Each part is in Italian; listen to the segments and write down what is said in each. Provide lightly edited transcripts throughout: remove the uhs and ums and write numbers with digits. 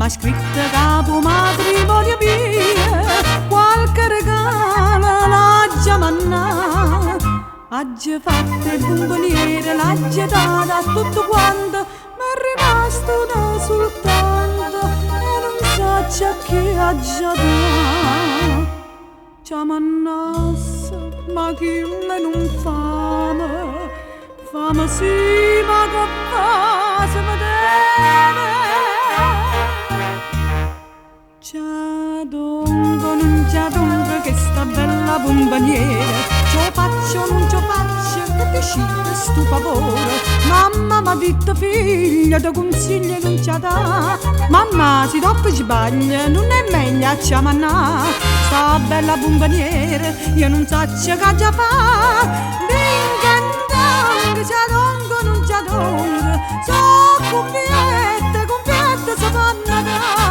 mamma scritta capo matrimonio mia, qualche regalo l'aggia mannà, aggia fatto il bomboniere, l'aggia data a tutto quanto, ma è rimasto una soltanto e non so che aggia dà. C'ha mannassa, ma chi le non fama sì, ma che fa se mi deve. C'ha dunque, non c'ha dunque che sta bella bomboniera, c'ho faccio, non c'ho faccio, che decide sto favore. Mamma m'ha detto figlia, ti consiglio non c'ha da, mamma si troppo sbaglia, non è meglio a ciamannà. Sta bella bomboniera, io non so che già fa, d'incantando, c'ha dunque, non c'ha dunque, so confiette, so fanno da.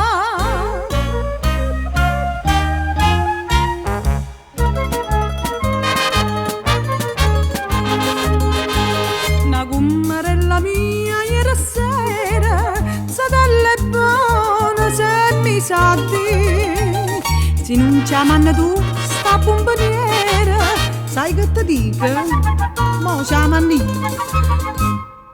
Marella mia ieri sera, satella è buona se mi sa di, se non ci manna tu sta bomboniera, sai che ti dico, mo ci manni,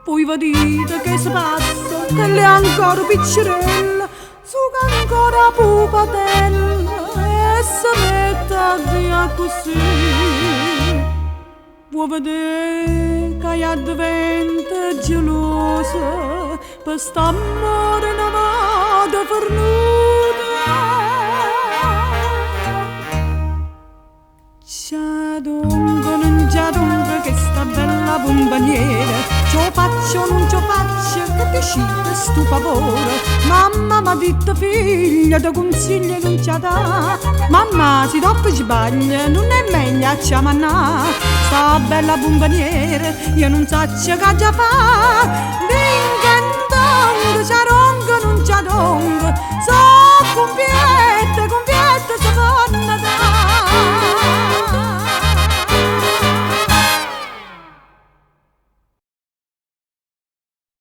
poi vi dite che si passa, che lei è ancora piccerella, su che ancora pupatella, e si mette a via così. Vuoi vedere che io divento gelosa per st'amore una vada fornuta? C'è dunque, non c'è dunque che sta bella bomboniera, c'ho faccio, non c'ho faccio, che decide sto favore. Mamma m'ha detto figlia, ti consiglio non c'ha da, mamma si troppo sbaglia, non è meglio a ciamannà. Sta bella bomboniera, io non so che già fa, d'incantando, c'ha ronco, non c'ha dongo,